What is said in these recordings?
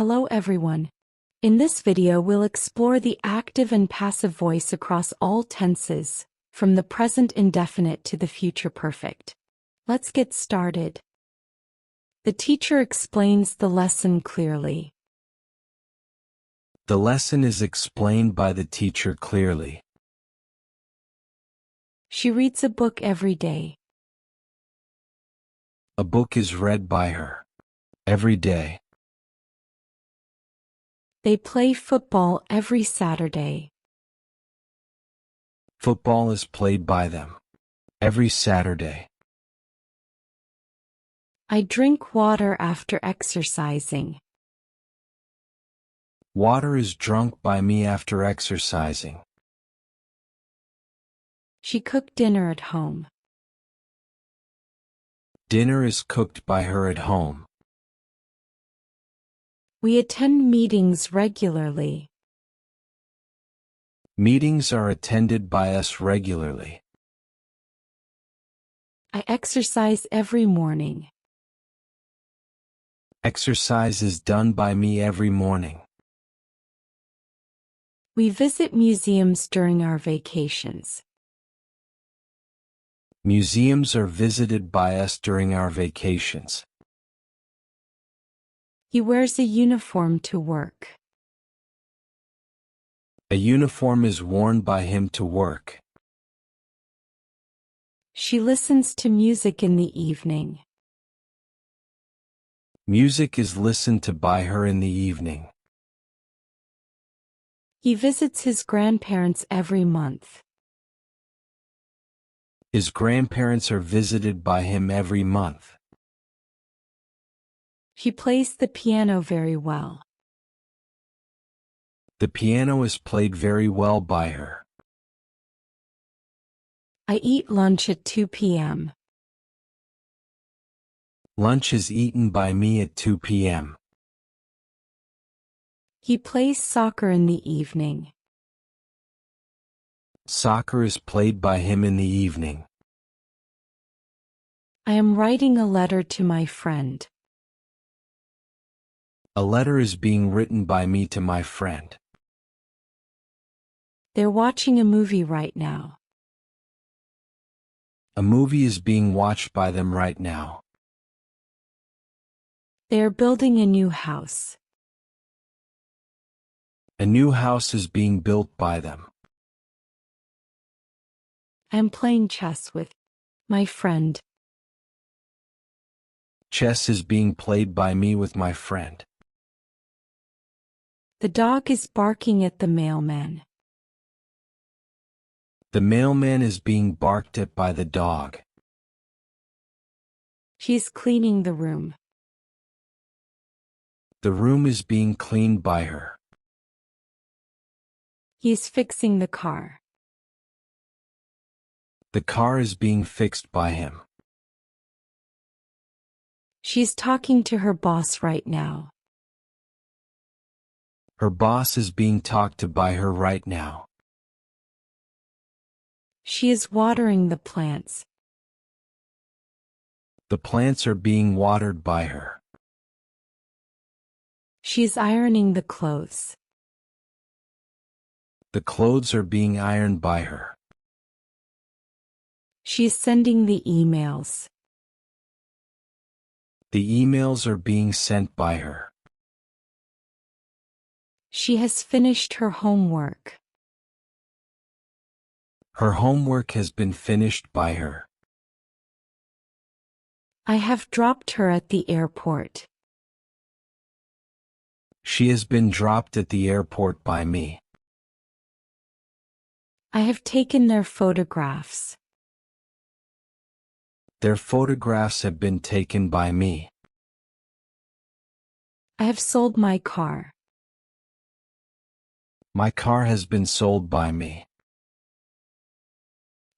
Hello everyone. In this video we'll explore the active and passive voice across all tenses, from the present indefinite to the future perfect. Let's get started. The teacher explains the lesson clearly. The lesson is explained by the teacher clearly. She reads a book every day. A book is read by her every day. They play football every Saturday. Football is played by them every Saturday. I drink water after exercising. Water is drunk by me after exercising. She cooked dinner at home. Dinner is cooked by her at home. We attend meetings regularly. Meetings are attended by us regularly. I exercise every morning. Exercise is done by me every morning. We visit museums during our vacations. Museums are visited by us during our vacations. He wears a uniform to work. A uniform is worn by him to work. She listens to music in the evening. Music is listened to by her in the evening. He visits his grandparents every month. His grandparents are visited by him every month. She plays the piano very well. The piano is played very well by her. I eat lunch at 2 p.m. Lunch is eaten by me at 2 p.m. He plays soccer in the evening. Soccer is played by him in the evening. I am writing a letter to my friend. A letter is being written by me to my friend. They're watching a movie right now. A movie is being watched by them right now. They are building a new house. A new house is being built by them. I am playing chess with my friend. Chess is being played by me with my friend. The dog is barking at the mailman. The mailman is being barked at by the dog. She's cleaning the room. The room is being cleaned by her. He's fixing the car. The car is being fixed by him. She's talking to her boss right now. Her boss is being talked to by her right now. She is watering the plants. The plants are being watered by her. She's ironing the clothes. The clothes are being ironed by her. She's sending the emails. The emails are being sent by her. She has finished her homework. Her homework has been finished by her. I have dropped her at the airport. She has been dropped at the airport by me. I have taken their photographs. Their photographs have been taken by me. I have sold my car. My car has been sold by me.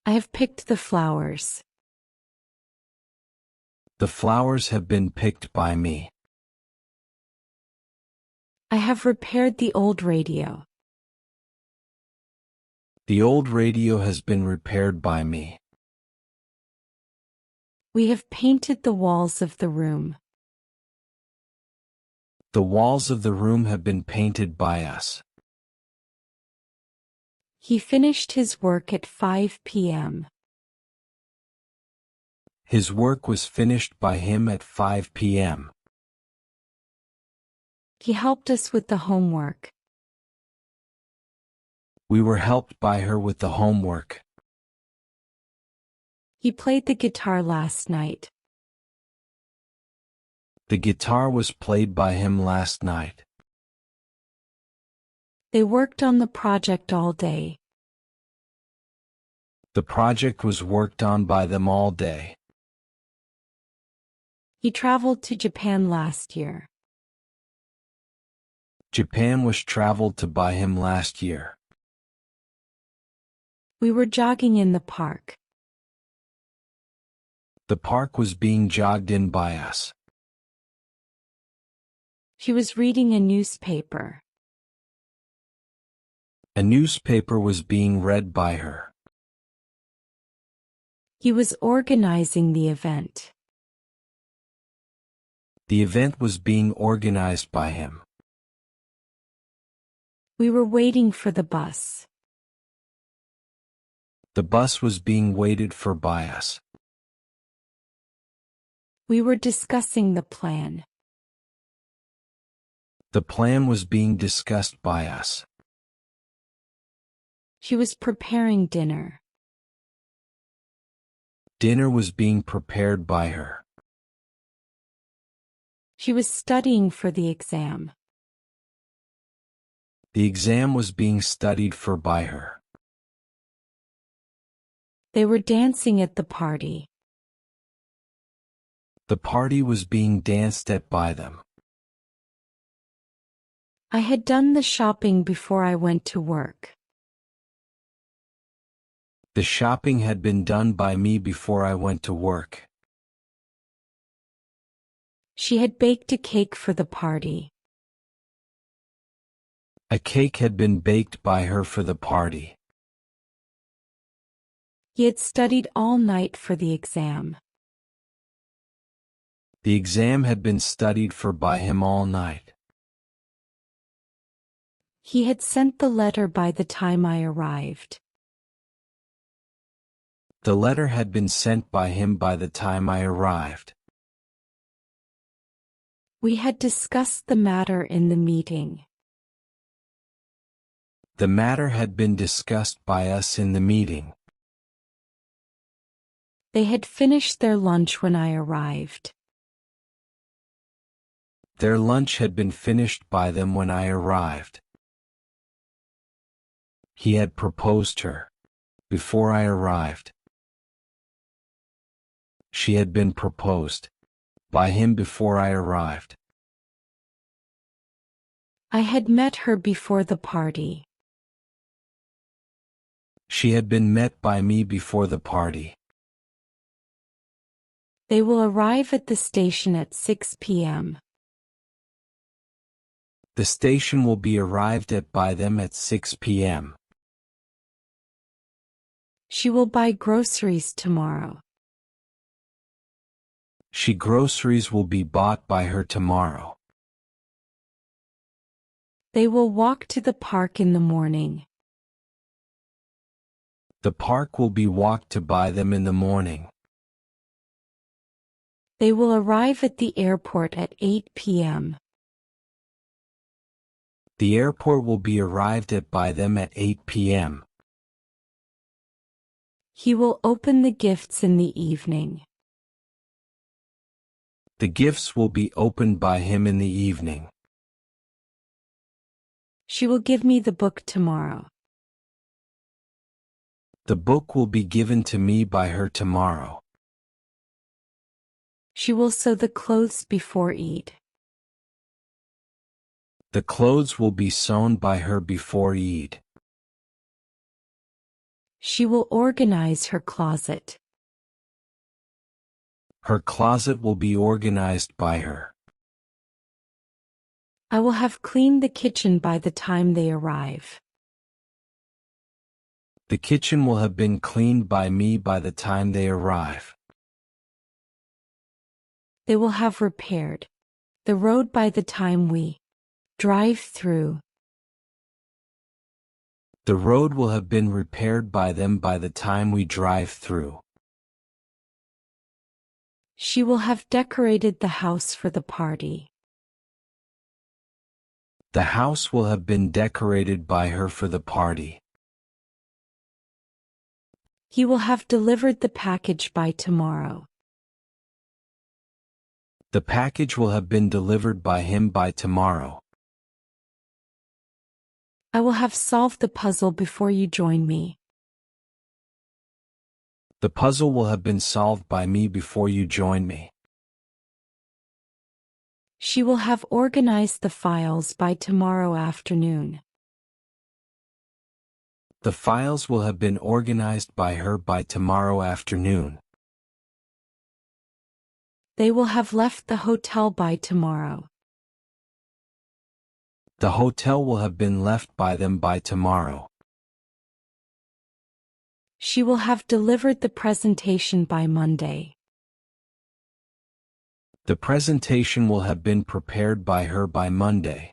I have picked the flowers. The flowers have been picked by me. I have repaired the old radio. The old radio has been repaired by me. We have painted the walls of the room. The walls of the room have been painted by us. He finished his work at 5 p.m. His work was finished by him at 5 p.m. He helped us with the homework. We were helped by her with the homework. He played the guitar last night. The guitar was played by him last night. They worked on the project all day. The project was worked on by them all day. He traveled to Japan last year. Japan was traveled to by him last year. We were jogging in the park. The park was being jogged in by us. She was reading a newspaper. A newspaper was being read by her. He was organizing the event. The event was being organized by him. We were waiting for the bus. The bus was being waited for by us. We were discussing the plan. The plan was being discussed by us. She was preparing dinner. Dinner was being prepared by her. She was studying for the exam. The exam was being studied for by her. They were dancing at the party. The party was being danced at by them. I had done the shopping before I went to work. The shopping had been done by me before I went to work. She had baked a cake for the party. A cake had been baked by her for the party. He had studied all night for the exam. The exam had been studied for by him all night. He had sent the letter by the time I arrived. The letter had been sent by him by the time I arrived. We had discussed the matter in the meeting. The matter had been discussed by us in the meeting. They had finished their lunch when I arrived. Their lunch had been finished by them when I arrived. He had proposed her before I arrived. She had been proposed by him before I arrived. I had met her before the party. She had been met by me before the party. They will arrive at the station at 6 p.m. The station will be arrived at by them at 6 p.m. She will buy groceries tomorrow. Groceries will be bought by her tomorrow. They will walk to the park in the morning. The park will be walked to by them in the morning. They will arrive at the airport at 8 p.m. The airport will be arrived at by them at 8 p.m. He will open the gifts in the evening. The gifts will be opened by him in the evening. She will give me the book tomorrow. The book will be given to me by her tomorrow. She will sew the clothes before Eid. The clothes will be sewn by her before Eid. She will organize her closet. Her closet will be organized by her. I will have cleaned the kitchen by the time they arrive. The kitchen will have been cleaned by me by the time they arrive. They will have repaired the road by the time we drive through. The road will have been repaired by them by the time we drive through. She will have decorated the house for the party. The house will have been decorated by her for the party. He will have delivered the package by tomorrow. The package will have been delivered by him by tomorrow. I will have solved the puzzle before you join me. The puzzle will have been solved by me before you join me. She will have organized the files by tomorrow afternoon. The files will have been organized by her by tomorrow afternoon. They will have left the hotel by tomorrow. The hotel will have been left by them by tomorrow. She will have delivered the presentation by Monday. The presentation will have been prepared by her by Monday.